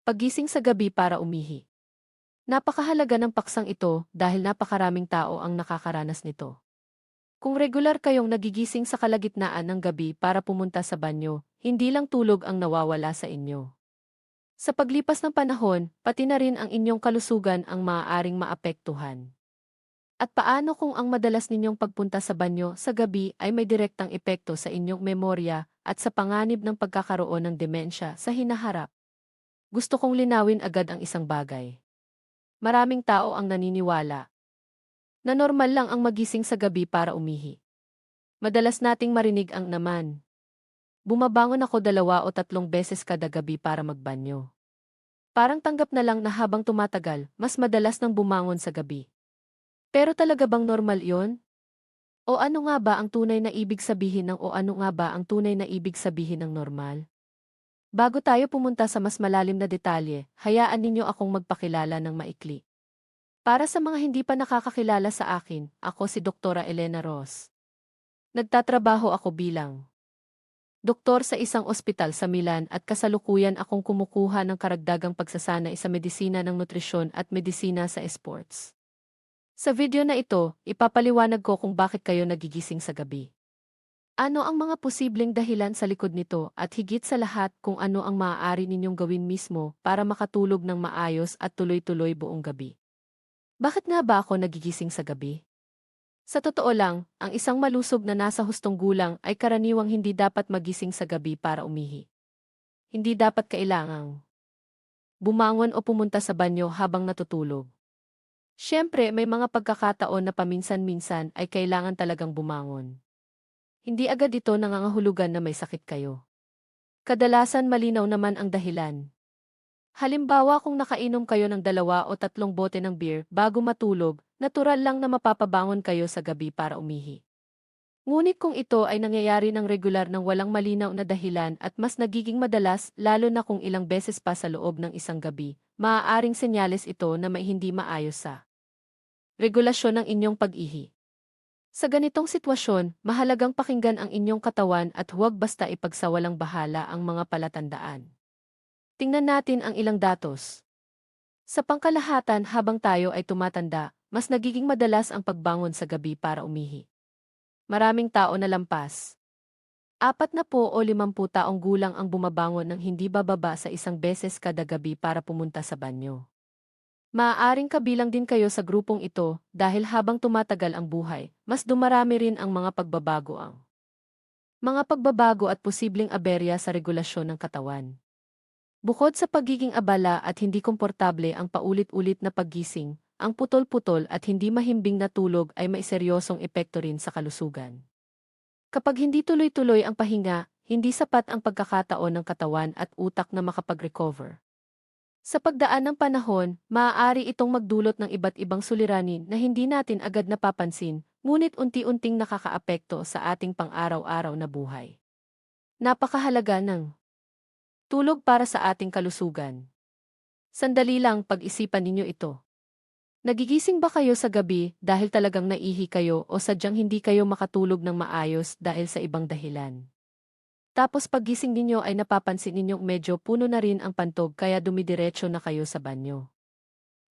Paggising sa gabi para umihi. Napakahalaga ng paksang ito dahil napakaraming tao ang nakakaranas nito. Kung regular kayong nagigising sa kalagitnaan ng gabi para pumunta sa banyo, hindi lang tulog ang nawawala sa inyo. Sa paglipas ng panahon, pati na rin ang inyong kalusugan ang maaaring maapektuhan. At paano kung ang madalas ninyong pagpunta sa banyo sa gabi ay may direktang epekto sa inyong memorya at sa panganib ng pagkakaroon ng demensya sa hinaharap? Gusto kong linawin agad ang isang bagay. Maraming tao ang naniniwala na normal lang ang magising sa gabi para umihi. Madalas nating marinig ang naman. Bumabangon ako 2 o 3 beses kada gabi para magbanyo. Parang tanggap na lang na habang tumatagal, mas madalas nang bumangon sa gabi. Pero talaga bang normal yon? O ano nga ba ang tunay na ibig sabihin ng o ano nga ba ang tunay na ibig sabihin ng normal? Bago tayo pumunta sa mas malalim na detalye, hayaan ninyo akong magpakilala ng maikli. Para sa mga hindi pa nakakakilala sa akin, ako si Doktora Elena Ross. Nagtatrabaho ako bilang doktor sa isang ospital sa Milan at kasalukuyan akong kumukuha ng karagdagang pagsasanay sa medisina ng nutrisyon at medisina sa sports. Sa video na ito, ipapaliwanag ko kung bakit kayo nagigising sa gabi. Ano ang mga posibleng dahilan sa likod nito at higit sa lahat kung ano ang maaari ninyong gawin mismo para makatulog ng maayos at tuloy-tuloy buong gabi. Bakit nga ba ako nagigising sa gabi? Sa totoo lang, ang isang malusog na nasa hustong gulang ay karaniwang hindi dapat magising sa gabi para umihi. Hindi dapat kailangang bumangon o pumunta sa banyo habang natutulog. Siyempre, may mga pagkakataon na paminsan-minsan ay kailangan talagang bumangon. Hindi agad ito nangangahulugan na may sakit kayo. Kadalasan malinaw naman ang dahilan. Halimbawa kung nakainom kayo ng 2 o 3 bote ng beer bago matulog, natural lang na mapapabangon kayo sa gabi para umihi. Ngunit kung ito ay nangyayari ng regular ng walang malinaw na dahilan at mas nagiging madalas lalo na kung ilang beses pa sa loob ng isang gabi, maaaring senyales ito na may hindi maayos sa regulasyon ng inyong pag-ihi. Sa ganitong sitwasyon, mahalagang pakinggan ang inyong katawan at huwag basta ipagsawalang bahala ang mga palatandaan. Tingnan natin ang ilang datos. Sa pangkalahatan habang tayo ay tumatanda, mas nagiging madalas ang pagbangon sa gabi para umihi. Maraming tao na lampas. 40 o 50 taong gulang ang bumabangon ng hindi bababa sa 1 beses kada gabi para pumunta sa banyo. Maaaring kabilang din kayo sa grupong ito dahil habang tumatagal ang buhay, mas dumarami rin ang mga pagbabago at posibleng aberya sa regulasyon ng katawan. Bukod sa pagiging abala at hindi komportable ang paulit-ulit na paggising, ang putol-putol at hindi mahimbing na tulog ay may seryosong epekto rin sa kalusugan. Kapag hindi tuloy-tuloy ang pahinga, hindi sapat ang pagkakataon ng katawan at utak na makapag-recover. Sa pagdaan ng panahon, maaari itong magdulot ng iba't ibang suliranin na hindi natin agad napapansin, ngunit unti-unting nakakaapekto sa ating pang-araw-araw na buhay. Napakahalaga ng tulog para sa ating kalusugan. Sandali lang pag-isipan ninyo ito. Nagigising ba kayo sa gabi dahil talagang naihi kayo o sadyang hindi kayo makatulog ng maayos dahil sa ibang dahilan? Tapos paggising ninyo ay napapansin ninyong medyo puno na rin ang pantog kaya dumidiretso na kayo sa banyo.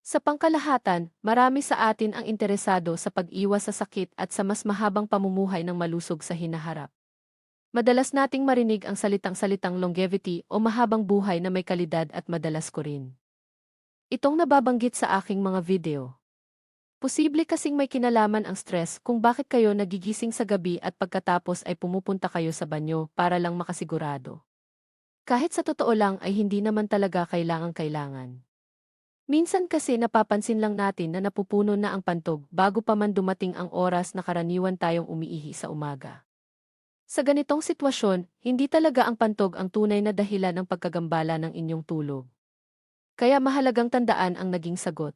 Sa pangkalahatan, marami sa atin ang interesado sa pag-iwas sa sakit at sa mas mahabang pamumuhay ng malusog sa hinaharap. Madalas nating marinig ang salitang-salitang longevity o mahabang buhay na may kalidad at madalas ko rin itong nababanggit sa aking mga video. Posible kasing may kinalaman ang stress kung bakit kayo nagigising sa gabi at pagkatapos ay pumupunta kayo sa banyo para lang makasigurado. Kahit sa totoo lang ay hindi naman talaga kailangan-kailangan. Minsan kasi napapansin lang natin na napupuno na ang pantog bago pa man dumating ang oras na karaniwan tayong umiihi sa umaga. Sa ganitong sitwasyon, hindi talaga ang pantog ang tunay na dahilan ng pagkagambala ng inyong tulog. Kaya mahalagang tandaan ang naging sagot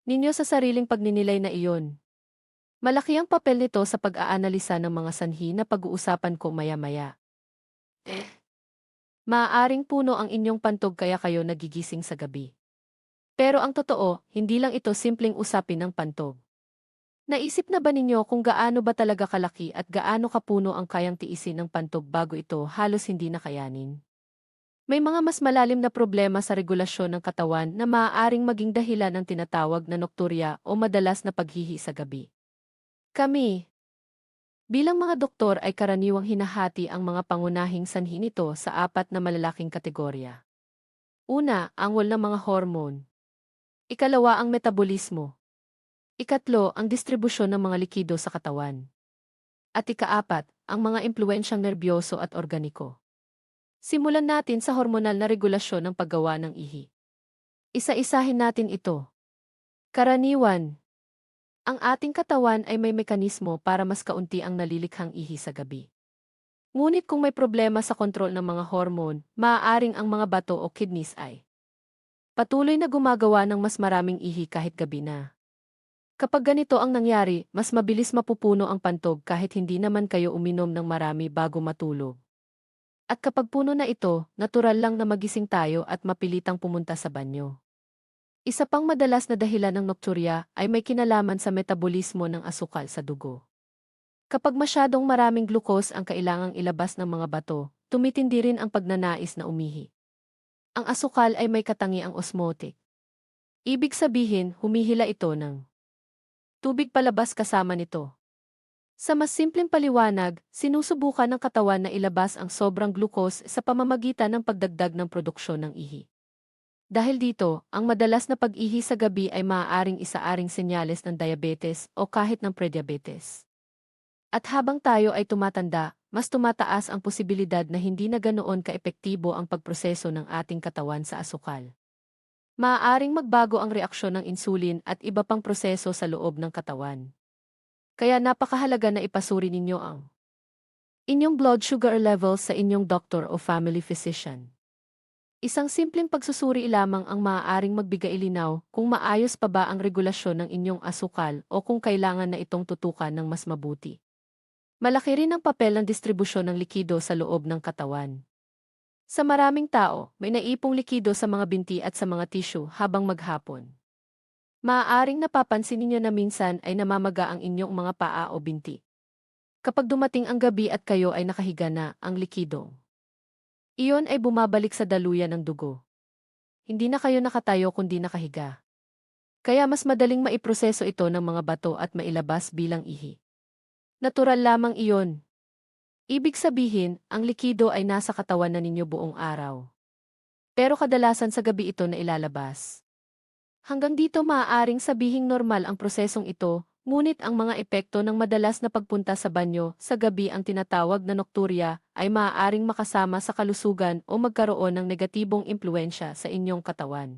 ninyo sa sariling pagninilay na iyon. Malaki ang papel nito sa pag-aanalisa ng mga sanhi na pag-uusapan ko maya-maya. Maaaring puno ang inyong pantog kaya kayo nagigising sa gabi. Pero ang totoo, hindi lang ito simpleng usapin ng pantog. Naisip na ba ninyo kung gaano ba talaga kalaki at gaano kapuno ang kayang tiisin ng pantog bago ito halos hindi nakayanin? May mga mas malalim na problema sa regulasyon ng katawan na maaaring maging dahilan ng tinatawag na nokturya o madalas na paghihi sa gabi. Kami, bilang mga doktor ay karaniwang hinahati ang mga pangunahing sanhi nito sa apat na malalaking kategorya. Una, angwol ng mga hormone. Ikalawa, ang metabolismo. Ikatlo, ang distribusyon ng mga likido sa katawan. At ikaapat, ang mga impluensyang nerbyoso at organiko. Simulan natin sa hormonal na regulasyon ng paggawa ng ihi. Isa-isahin natin ito. Karaniwan, ang ating katawan ay may mekanismo para mas kaunti ang nalilikhang ihi sa gabi. Ngunit kung may problema sa kontrol ng mga hormone, maaaring ang mga bato o kidneys ay patuloy na gumagawa ng mas maraming ihi kahit gabi na. Kapag ganito ang nangyari, mas mabilis mapupuno ang pantog kahit hindi naman kayo uminom ng marami bago matulog. At kapag puno na ito, natural lang na magising tayo at mapilitang pumunta sa banyo. Isa pang madalas na dahilan ng nokturya ay may kinalaman sa metabolismo ng asukal sa dugo. Kapag masyadong maraming glucose ang kailangang ilabas ng mga bato, tumitindi rin ang pagnanais na umihi. Ang asukal ay may katangiang osmotic. Ibig sabihin, humihila ito ng tubig palabas kasama nito. Sa mas simpleng paliwanag, sinusubukan ng katawan na ilabas ang sobrang glucose sa pamamagitan ng pagdagdag ng produksyon ng ihi. Dahil dito, ang madalas na pag-ihi sa gabi ay maaaring isaaring senyales ng diabetes o kahit ng prediabetes. At habang tayo ay tumatanda, mas tumataas ang posibilidad na hindi na ganoon kaepektibo ang pagproseso ng ating katawan sa asukal. Maaaring magbago ang reaksyon ng insulin at iba pang proseso sa loob ng katawan. Kaya napakahalaga na ipasuri ninyo ang inyong blood sugar levels sa inyong doctor o family physician. Isang simpleng pagsusuri lamang ang maaaring magbigay linaw kung maayos pa ba ang regulasyon ng inyong asukal o kung kailangan na itong tutukan ng mas mabuti. Malaki rin ang papel ng distribusyon ng likido sa loob ng katawan. Sa maraming tao, may naipong likido sa mga binti at sa mga tissue habang maghapon. Maaaring napapansin ninyo na minsan ay namamaga ang inyong mga paa o binti. Kapag dumating ang gabi at kayo ay nakahiga na, ang likido iyon ay bumabalik sa daluyan ng dugo. Hindi na kayo nakatayo kundi nakahiga. Kaya mas madaling maiproseso ito ng mga bato at mailabas bilang ihi. Natural lamang iyon. Ibig sabihin, ang likido ay nasa katawan na ninyo buong araw. Pero kadalasan sa gabi ito na ilalabas. Hanggang dito maaaring sabihing normal ang prosesong ito, ngunit ang mga epekto ng madalas na pagpunta sa banyo sa gabi ang tinatawag na nokturya ay maaaring makasama sa kalusugan o magkaroon ng negatibong impluensya sa inyong katawan.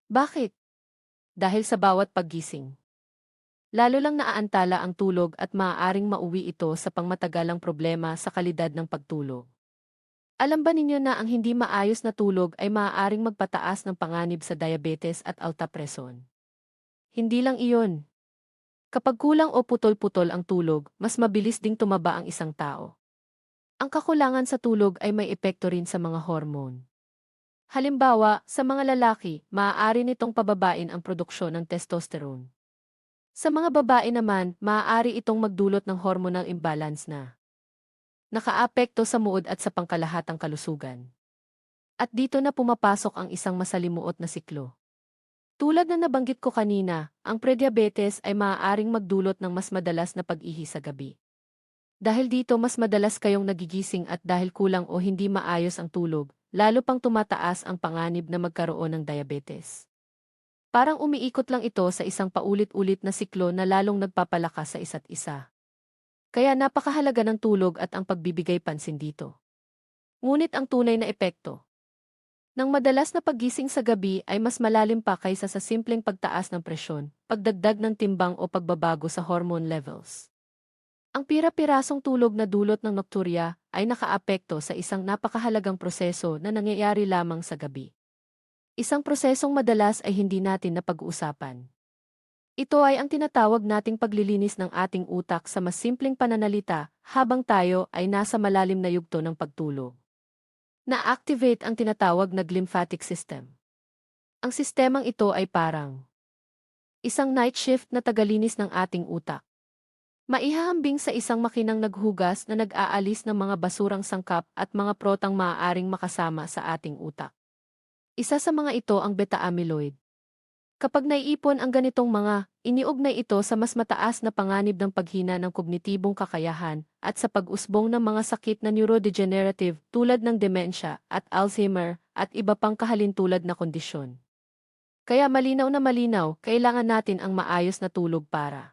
Bakit? Dahil sa bawat paggising. Lalo lang naaantala ang tulog at maaaring mauwi ito sa pangmatagalang problema sa kalidad ng pagtulog. Alam ba ninyo na ang hindi maayos na tulog ay maaaring magpataas ng panganib sa diabetes at alta-preson? Hindi lang iyon. Kapag kulang o putol-putol ang tulog, mas mabilis ding tumaba ang isang tao. Ang kakulangan sa tulog ay may epekto rin sa mga hormone. Halimbawa, sa mga lalaki, maaari nitong pababain ang produksyon ng testosterone. Sa mga babae naman, maaari itong magdulot ng hormonal imbalance na nakaapekto sa mood at sa pangkalahatang kalusugan. At dito na pumapasok ang isang masalimuot na siklo. Tulad na nabanggit ko kanina, ang prediabetes ay maaaring magdulot ng mas madalas na pag-ihi sa gabi. Dahil dito mas madalas kayong nagigising at dahil kulang o hindi maayos ang tulog, lalo pang tumataas ang panganib na magkaroon ng diabetes. Parang umiikot lang ito sa isang paulit-ulit na siklo na lalong nagpapalakas sa isa't isa. Kaya napakahalaga ng tulog at ang pagbibigay pansin dito. Ngunit ang tunay na epekto nang madalas na paggising sa gabi ay mas malalim pa kaysa sa simpleng pagtaas ng presyon, pagdagdag ng timbang o pagbabago sa hormone levels. Ang pira-pirasong tulog na dulot ng nokturya ay nakaapekto sa isang napakahalagang proseso na nangyayari lamang sa gabi. Isang prosesong madalas ay hindi natin napag-uusapan. Ito ay ang tinatawag nating paglilinis ng ating utak sa mas simpleng pananalita habang tayo ay nasa malalim na yugto ng pagtulog. Na-activate ang tinatawag na lymphatic system. Ang sistemang ito ay parang isang night shift na tagalinis ng ating utak. Maihahambing sa isang makinang naghugas na nag-aalis ng mga basurang sangkap at mga protang maaaring makasama sa ating utak. Isa sa mga ito ang beta-amyloid. Kapag naiipon ang ganitong mga, iniugnay ito sa mas mataas na panganib ng paghina ng kognitibong kakayahan at sa pag-usbong ng mga sakit na neurodegenerative tulad ng demensya at Alzheimer at iba pang kahalintulad na kondisyon. Kaya malinaw na malinaw, kailangan natin ang maayos na tulog para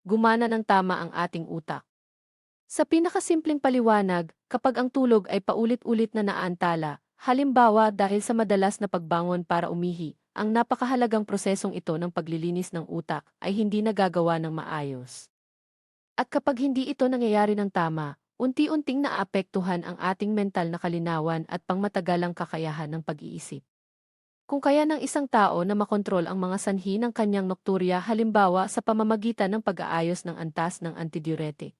gumana ng tama ang ating utak. Sa pinakasimpleng paliwanag, kapag ang tulog ay paulit-ulit na naantala, halimbawa dahil sa madalas na pagbangon para umihi, ang napakahalagang prosesong ito ng paglilinis ng utak ay hindi nagagawa ng maayos. At kapag hindi ito nangyayari ng tama, unti-unting naapektuhan ang ating mental na kalinawan at pangmatagalang kakayahan ng pag-iisip. Kung kaya ng isang tao na makontrol ang mga sanhi ng kanyang nokturya halimbawa sa pamamagitan ng pag-aayos ng antas ng antidiuretic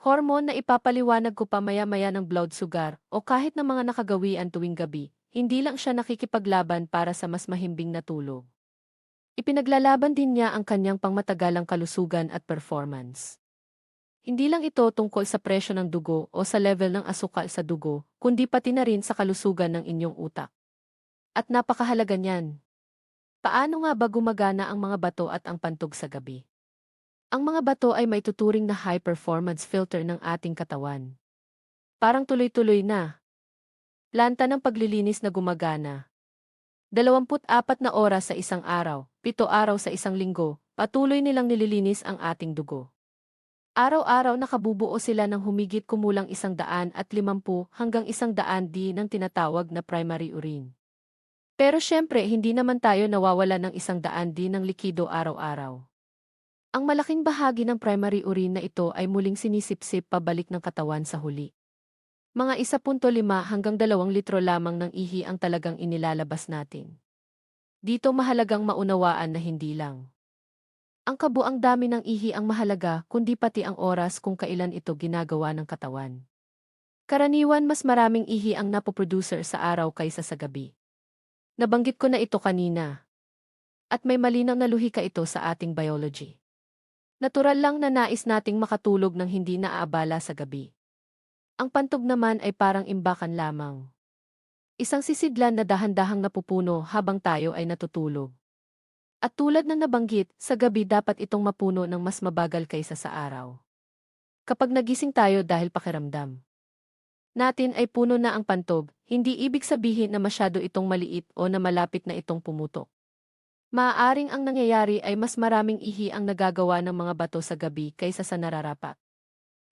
hormone na ipapaliwanag ko pa maya-maya ng blood sugar o kahit ng mga nakagawian tuwing gabi, hindi lang siya nakikipaglaban para sa mas mahimbing na tulog. Ipinaglalaban din niya ang kanyang pangmatagalang kalusugan at performance. Hindi lang ito tungkol sa presyo ng dugo o sa level ng asukal sa dugo, kundi pati na rin sa kalusugan ng inyong utak. At napakahalaga niyan. Paano nga ba gumagana ang mga bato at ang pantog sa gabi? Ang mga bato ay maituturing na high-performance filter ng ating katawan. Parang tuloy-tuloy na planta ng paglilinis na gumagana. 24 na oras sa isang araw, 7 araw sa isang linggo, patuloy nilang nililinis ang ating dugo. Araw-araw nakabubuo sila ng humigit kumulang 150 hanggang 100 ng tinatawag na primary urine. Pero syempre hindi naman tayo nawawala ng 100 ng likido araw-araw. Ang malaking bahagi ng primary urine na ito ay muling sinisipsip pabalik ng katawan sa huli. Mga 1.5 hanggang 2 litro lamang ng ihi ang talagang inilalabas natin. Dito mahalagang maunawaan na hindi lang ang kabuang dami ng ihi ang mahalaga kundi pati ang oras kung kailan ito ginagawa ng katawan. Karaniwan mas maraming ihi ang napoproducer sa araw kaysa sa gabi. Nabanggit ko na ito kanina. At may malinaw na luhika ito sa ating biology. Natural lang na nais nating makatulog ng hindi naaabala sa gabi. Ang pantog naman ay parang imbakan lamang. Isang sisidlan na dahan-dahang napupuno habang tayo ay natutulog. At tulad ng nabanggit, sa gabi dapat itong mapuno ng mas mabagal kaysa sa araw. Kapag nagising tayo dahil pakiramdam natin ay puno na ang pantog, hindi ibig sabihin na masyado itong maliit o na malapit na itong pumutok. Maaaring ang nangyayari ay mas maraming ihi ang nagagawa ng mga bato sa gabi kaysa sa nararapat.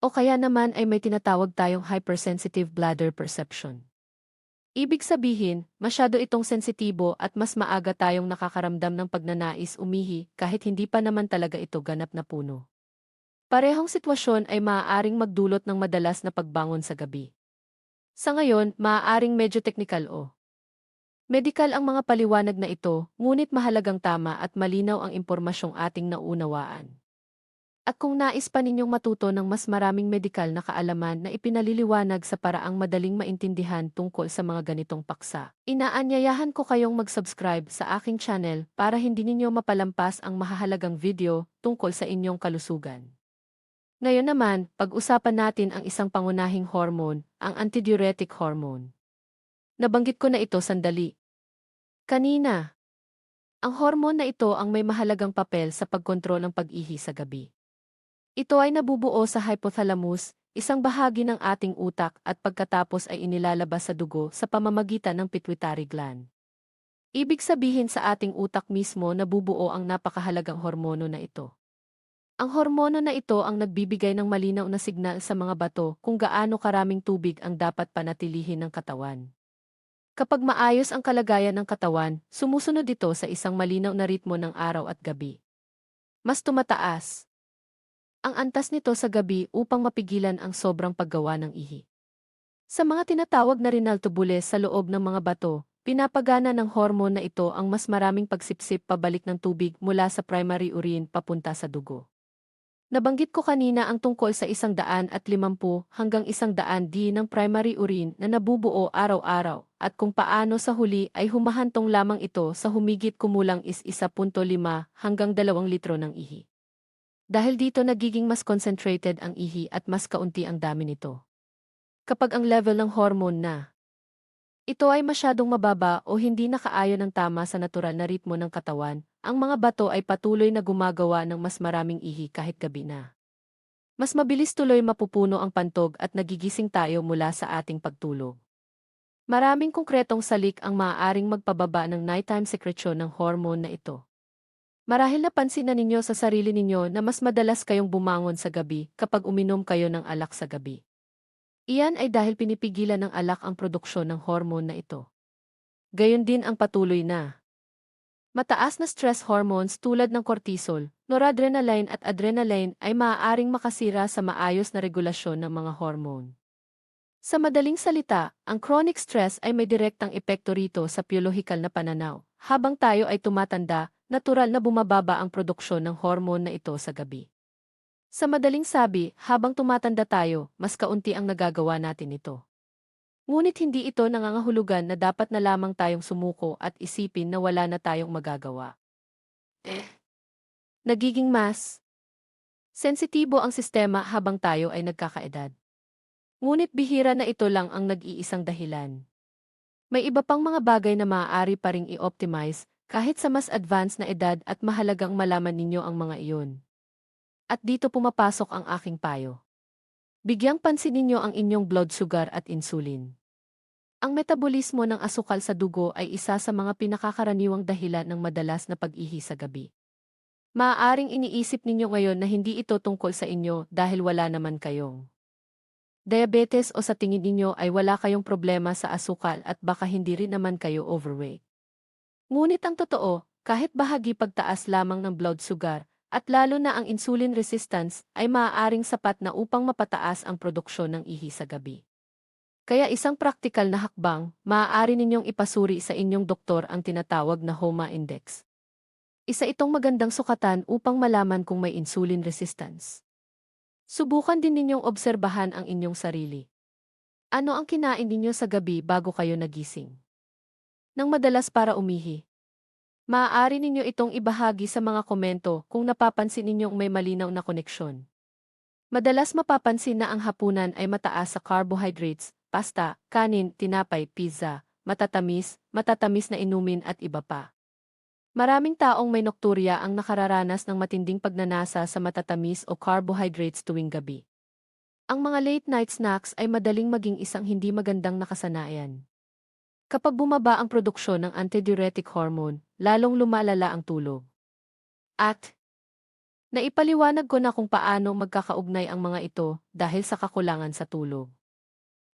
O kaya naman ay may tinatawag tayong hypersensitive bladder perception. Ibig sabihin, masyado itong sensitibo at mas maaga tayong nakakaramdam ng pagnanais umihi kahit hindi pa naman talaga ito ganap na puno. Parehong sitwasyon ay maaaring magdulot ng madalas na pagbangon sa gabi. Sa ngayon, maaaring medyo teknikal o medikal ang mga paliwanag na ito, ngunit mahalagang tama at malinaw ang impormasyong ating naunawaan. At kung nais pa ninyong matuto ng mas maraming medikal na kaalaman na ipinaliliwanag sa paraang madaling maintindihan tungkol sa mga ganitong paksa, inaanyayahan ko kayong mag-subscribe sa aking channel para hindi ninyo mapalampas ang mahahalagang video tungkol sa inyong kalusugan. Ngayon naman, pag-usapan natin ang isang pangunahing hormone, ang antidiuretic hormone. Nabanggit ko na ito sandali kanina. Ang hormone na ito ang may mahalagang papel sa pagkontrol ng pag-ihi sa gabi. Ito ay nabubuo sa hypothalamus, isang bahagi ng ating utak at pagkatapos ay inilalabas sa dugo sa pamamagitan ng pituitary gland. Ibig sabihin sa ating utak mismo nabubuo ang napakahalagang hormono na ito. Ang hormono na ito ang nagbibigay ng malinaw na signal sa mga bato kung gaano karaming tubig ang dapat panatilihin ng katawan. Kapag maayos ang kalagayan ng katawan, sumusunod ito sa isang malinaw na ritmo ng araw at gabi. Mas tumataas ang antas nito sa gabi upang mapigilan ang sobrang paggawa ng ihi. Sa mga tinatawag na renal tubules sa loob ng mga bato, pinapagana ng hormone na ito ang mas maraming pagsipsip pabalik ng tubig mula sa primary urine papunta sa dugo. Nabanggit ko kanina ang tungkol sa 150 hanggang 100 ng primary urine na nabubuo araw-araw at kung paano sa huli ay humahantong lamang ito sa humigit kumulang 1.5 hanggang 2 litro ng ihi. Dahil dito nagiging mas concentrated ang ihi at mas kaunti ang dami nito. Kapag ang level ng hormone na ito ay masyadong mababa o hindi nakaayon ng tama sa natural na ritmo ng katawan, ang mga bato ay patuloy na gumagawa ng mas maraming ihi kahit gabi na. Mas mabilis tuloy mapupuno ang pantog at nagigising tayo mula sa ating pagtulog. Maraming konkretong salik ang maaaring magpababa ng nighttime secretion ng hormone na ito. Marahil napansin na ninyo sa sarili ninyo na mas madalas kayong bumangon sa gabi kapag uminom kayo ng alak sa gabi. Iyan ay dahil pinipigilan ng alak ang produksyon ng hormone na ito. Gayon din ang patuloy na mataas na stress hormones tulad ng cortisol, noradrenaline at adrenaline ay maaaring makasira sa maayos na regulasyon ng mga hormone. Sa madaling salita, ang chronic stress ay may direktang epekto rito sa biolohikal na pananaw. Habang tayo ay tumatanda, natural na bumababa ang produksyon ng hormone na ito sa gabi. Sa madaling sabi, habang tumatanda tayo, mas kaunti ang nagagawa natin ito. Ngunit hindi ito nangangahulugan na dapat na lamang tayong sumuko at isipin na wala na tayong magagawa. Nagiging mas sensitibo ang sistema habang tayo ay nagkakaedad. Ngunit bihira na ito lang ang nag-iisang dahilan. May iba pang mga bagay na maaari pa ring i-optimize kahit sa mas advanced na edad at mahalagang malaman ninyo ang mga iyon. At dito pumapasok ang aking payo. Bigyang pansin ninyo ang inyong blood sugar at insulin. Ang metabolismo ng asukal sa dugo ay isa sa mga pinakakaraniwang dahilan ng madalas na pag-ihi sa gabi. Maaaring iniisip ninyo ngayon na hindi ito tungkol sa inyo dahil wala naman kayong diabetes o sa tingin ninyo ay wala kayong problema sa asukal at baka hindi rin naman kayo overweight. Ngunit ang totoo, kahit bahagi pagtaas lamang ng blood sugar, at lalo na ang insulin resistance, ay maaaring sapat na upang mapataas ang produksyon ng ihi sa gabi. Kaya isang praktikal na hakbang, maaari ninyong ipasuri sa inyong doktor ang tinatawag na HOMA index. Isa itong magandang sukatan upang malaman kung may insulin resistance. Subukan din ninyong obserbahan ang inyong sarili. Ano ang kinain ninyo sa gabi bago kayo nagising? Nang madalas para umihi. Maaari ninyo itong ibahagi sa mga komento kung napapansin ninyong may malinaw na koneksyon. Madalas mapapansin na ang hapunan ay mataas sa carbohydrates, pasta, kanin, tinapay, pizza, matatamis na inumin at iba pa. Maraming taong may nokturya ang nakararanas ng matinding pagnanasa sa matatamis o carbohydrates tuwing gabi. Ang mga late night snacks ay madaling maging isang hindi magandang nakasanayan. Kapag bumaba ang produksyon ng antidiuretic hormone, lalong lumalala ang tulog. At naipaliwanag ko na kung paano magkakaugnay ang mga ito dahil sa kakulangan sa tulog.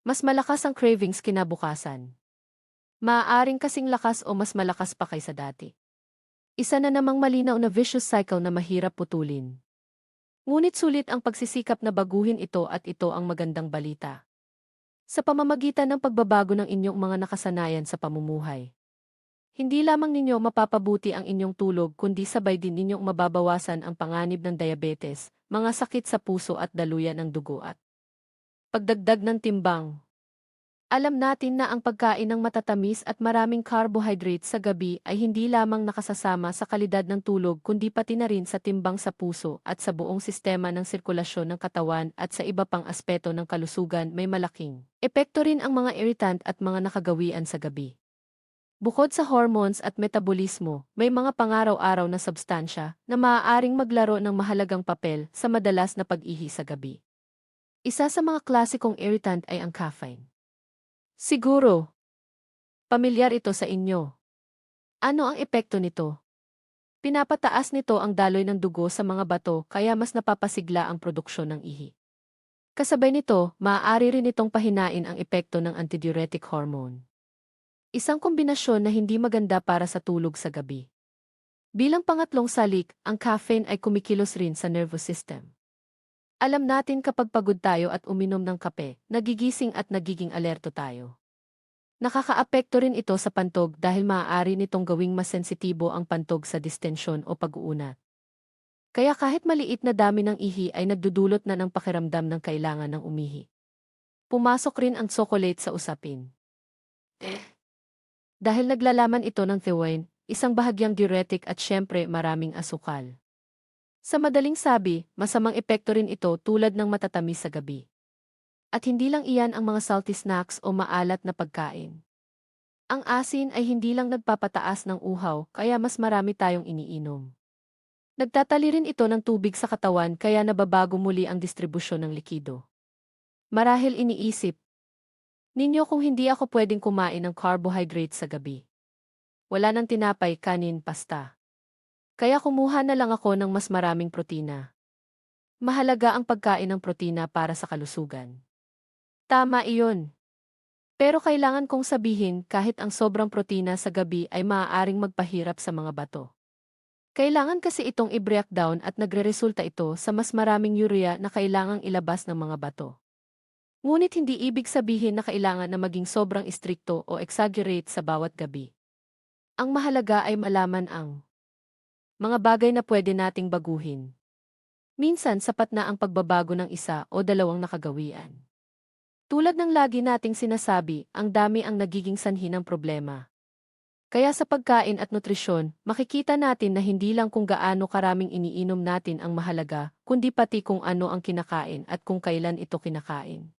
Mas malakas ang cravings kinabukasan. Maaaring kasing lakas o mas malakas pa kaysa dati. Isa na namang malinaw na vicious cycle na mahirap putulin. Ngunit sulit ang pagsisikap na baguhin ito at ito ang magandang balita. Sa pamamagitan ng pagbabago ng inyong mga nakasanayan sa pamumuhay. Hindi lamang ninyo mapapabuti ang inyong tulog kundi sabay din ninyong mababawasan ang panganib ng diabetes, mga sakit sa puso at daluyan ng dugo at pagdagdag ng timbang. Alam natin na ang pagkain ng matatamis at maraming carbohydrates sa gabi ay hindi lamang nakasasama sa kalidad ng tulog kundi pati na rin sa timbang sa puso at sa buong sistema ng sirkulasyon ng katawan at sa iba pang aspeto ng kalusugan may malaking epekto rin ang mga irritant at mga nakagawian sa gabi. Bukod sa hormones at metabolismo, may mga pangaraw-araw na substansya na maaaring maglaro ng mahalagang papel sa madalas na pag-ihi sa gabi. Isa sa mga klasikong irritant ay ang caffeine. Siguro, pamilyar ito sa inyo. Ano ang epekto nito? Pinapataas nito ang daloy ng dugo sa mga bato kaya mas napapasigla ang produksyon ng ihi. Kasabay nito, maaari rin itong pahinain ang epekto ng antidiuretic hormone. Isang kombinasyon na hindi maganda para sa tulog sa gabi. Bilang pangatlong salik, ang caffeine ay kumikilos rin sa nervous system. Alam natin kapag pagod tayo at uminom ng kape, nagigising at nagiging alerto tayo. Nakakaapekto rin ito sa pantog dahil maaari nitong gawing mas sensitibo ang pantog sa distensyon o pag-uunat. Kaya kahit maliit na dami ng ihi ay nagdudulot na ng pakiramdam ng kailangan ng umihi. Pumasok rin ang chocolate sa usapin. Dahil naglalaman ito ng theoine, isang bahagyang diuretic at syempre maraming asukal. Sa madaling sabi, masamang epekto rin ito tulad ng matatamis sa gabi. At hindi lang iyan ang mga salty snacks o maalat na pagkain. Ang asin ay hindi lang nagpapataas ng uhaw kaya mas marami tayong iniinom. Nagtatali rin ito ng tubig sa katawan kaya nababago muli ang distribusyon ng likido. Marahil iniisip ninyo kung hindi ako pwedeng kumain ng carbohydrates sa gabi. Wala nang tinapay, kanin, pasta. Kaya kumuha na lang ako ng mas maraming protina. Mahalaga ang pagkain ng protina para sa kalusugan. Tama iyon. Pero kailangan kong sabihin kahit ang sobrang protina sa gabi ay maaaring magpahirap sa mga bato. Kailangan kasi itong i-breakdown at nagreresulta ito sa mas maraming urea na kailangang ilabas ng mga bato. Ngunit hindi ibig sabihin na kailangan na maging sobrang istrikto o exaggerate sa bawat gabi. Ang mahalaga ay malaman ang mga bagay na pwede nating baguhin. Minsan sapat na ang pagbabago ng isa o dalawang nakagawian. Tulad ng lagi nating sinasabi, ang dami ang nagiging sanhi ng problema. Kaya sa pagkain at nutrisyon, makikita natin na hindi lang kung gaano karaming iniinom natin ang mahalaga, kundi pati kung ano ang kinakain at kung kailan ito kinakain.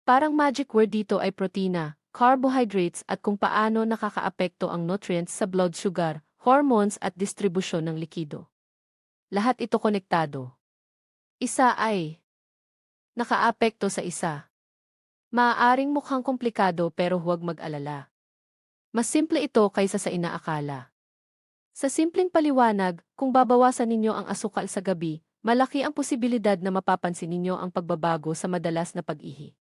Parang magic word dito ay protina, carbohydrates at kung paano nakakaapekto ang nutrients sa blood sugar, hormones at distribusyon ng likido. Lahat ito konektado. Isa ay nakaapekto sa isa. Maaaring mukhang komplikado pero huwag mag-alala. Mas simple ito kaysa sa inaakala. Sa simpleng paliwanag, kung babawasan ninyo ang asukal sa gabi, malaki ang posibilidad na mapapansin ninyo ang pagbabago sa madalas na pag-ihi.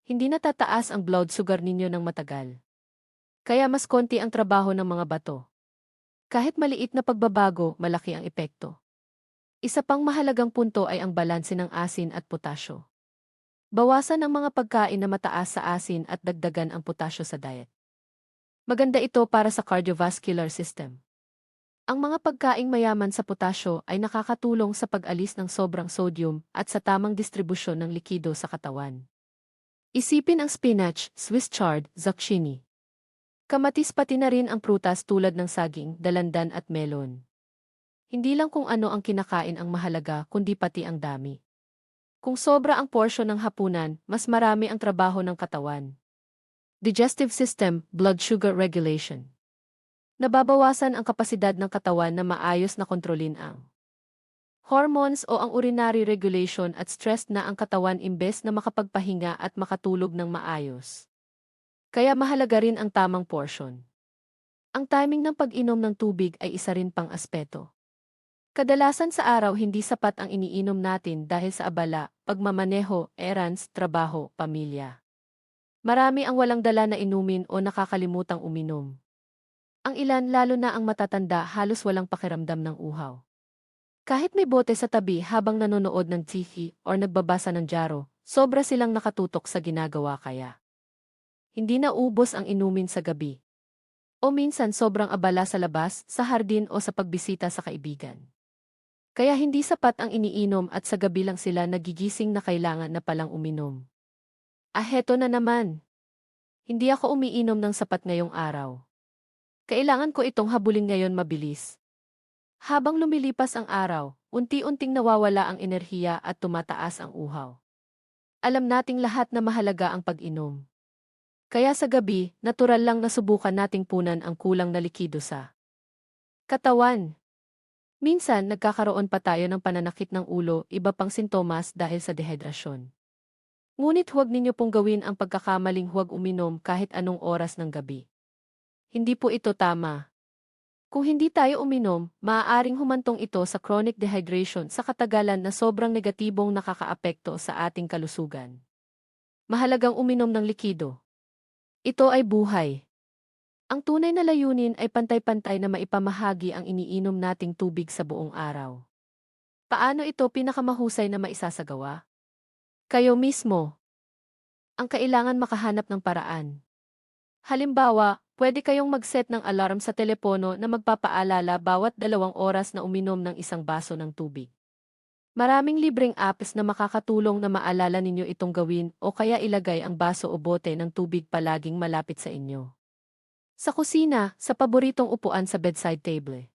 Hindi na tataas ang blood sugar ninyo ng matagal. Kaya mas konti ang trabaho ng mga bato. Kahit maliit na pagbabago, malaki ang epekto. Isa pang mahalagang punto ay ang balanse ng asin at potasyo. Bawasan ang mga pagkain na mataas sa asin at dagdagan ang potasyo sa diet. Maganda ito para sa cardiovascular system. Ang mga pagkaing mayaman sa potasyo ay nakakatulong sa pag-alis ng sobrang sodium at sa tamang distribusyon ng likido sa katawan. Isipin ang spinach, Swiss chard, zucchini. Kamatis pati na rin ang prutas tulad ng saging, dalandan at melon. Hindi lang kung ano ang kinakain ang mahalaga kundi pati ang dami. Kung sobra ang porsyon ng hapunan, mas marami ang trabaho ng katawan. Digestive system, blood sugar regulation. Nababawasan ang kapasidad ng katawan na maayos na kontrolin ang hormones o ang urinary regulation at stressed na ang katawan imbes na makapagpahinga at makatulog ng maayos. Kaya mahalaga rin ang tamang portion. Ang timing ng pag-inom ng tubig ay isa rin pang aspeto. Kadalasan sa araw hindi sapat ang iniinom natin dahil sa abala, pagmamaneho, errands, trabaho, pamilya. Marami ang walang dala na inumin o nakakalimutang uminom. Ang ilan lalo na ang matatanda halos walang pakiramdam ng uhaw. Kahit may bote sa tabi habang nanonood ng TV o nagbabasa ng dyaryo, sobra silang nakatutok sa ginagawa kaya. Hindi na ubos ang inumin sa gabi. O minsan sobrang abala sa labas, sa hardin o sa pagbisita sa kaibigan. Kaya hindi sapat ang iniinom at sa gabi lang sila nagigising na kailangan na palang uminom. Heto na naman. Hindi ako umiinom ng sapat ngayong araw. Kailangan ko itong habulin ngayon mabilis. Habang lumilipas ang araw, unti-unting nawawala ang enerhiya at tumataas ang uhaw. Alam nating lahat na mahalaga ang pag-inom. Kaya sa gabi, natural lang na subukan nating punan ang kulang na likido sa katawan. Minsan, nagkakaroon pa tayo ng pananakit ng ulo, iba pang sintomas dahil sa dehydrasyon. Ngunit huwag ninyo pong gawin ang pagkakamaling huwag uminom kahit anong oras ng gabi. Hindi po ito tama. Kung hindi tayo uminom, maaaring humantong ito sa chronic dehydration sa katagalan na sobrang negatibong nakakaapekto sa ating kalusugan. Mahalagang uminom ng likido. Ito ay buhay. Ang tunay na layunin ay pantay-pantay na maipamahagi ang iniinom nating tubig sa buong araw. Paano ito pinakamahusay na maisasagawa? Kayo mismo. Ang kailangan makahanap ng paraan. Halimbawa, pwede kayong mag-set ng alarm sa telepono na magpapaalala bawat 2 oras na uminom ng isang baso ng tubig. Maraming libreng apps na makakatulong na maalala ninyo itong gawin o kaya ilagay ang baso o bote ng tubig palaging malapit sa inyo. Sa kusina, sa paboritong upuan sa bedside table.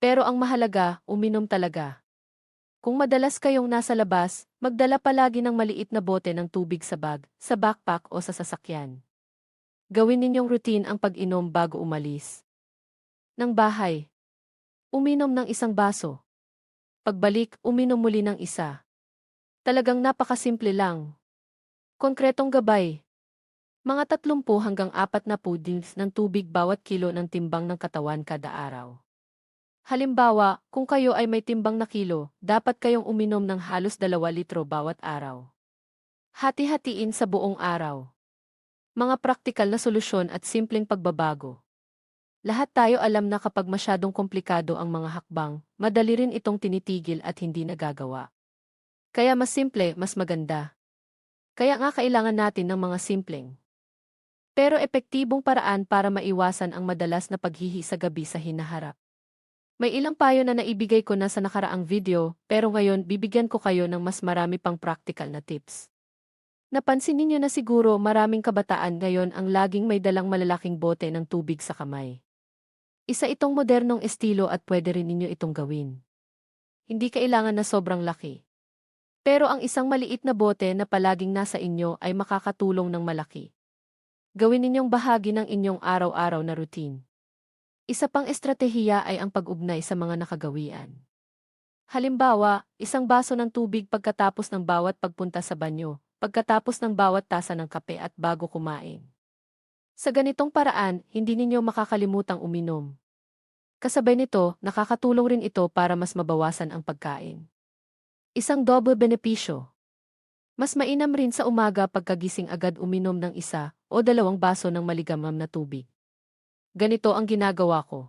Pero ang mahalaga, uminom talaga. Kung madalas kayong nasa labas, magdala palagi ng maliit na bote ng tubig sa bag, sa backpack o sa sasakyan. Gawin ninyong routine ang pag-inom bago umalis ng bahay. Uminom ng isang baso. Pagbalik, uminom muli ng isa. Talagang napakasimple lang. Konkretong gabay. Mga 30 hanggang 40 dils ng tubig bawat kilo ng timbang ng katawan kada araw. Halimbawa, kung kayo ay may timbang na kilo, dapat kayong uminom ng halos 2 litro bawat araw. Hati-hatiin sa buong araw. Mga praktikal na solusyon at simpleng pagbabago. Lahat tayo alam na kapag masyadong komplikado ang mga hakbang, madali rin itong tinitigil at hindi nagagawa. Kaya mas simple, mas maganda. Kaya nga kailangan natin ng mga simpleng pero epektibong paraan para maiwasan ang madalas na paghihi sa gabi sa hinaharap. May ilang payo na naibigay ko na sa nakaraang video, pero ngayon bibigyan ko kayo ng mas marami pang practical na tips. Napansin ninyo na siguro maraming kabataan ngayon ang laging may dalang malalaking bote ng tubig sa kamay. Isa itong modernong estilo at pwede rin ninyo itong gawin. Hindi kailangan na sobrang laki. Pero ang isang maliit na bote na palaging nasa inyo ay makakatulong ng malaki. Gawin ninyong bahagi ng inyong araw-araw na routine. Isa pang estratehiya ay ang pag-ugnay sa mga nakagawian. Halimbawa, isang baso ng tubig pagkatapos ng bawat pagpunta sa banyo, pagkatapos ng bawat tasa ng kape at bago kumain. Sa ganitong paraan, hindi ninyo makakalimutang uminom. Kasabay nito, nakakatulong rin ito para mas mabawasan ang pagkain. Isang double benepisyo. Mas mainam rin sa umaga pagkagising agad uminom ng 1 o 2 baso ng maligamgam na tubig. Ganito ang ginagawa ko.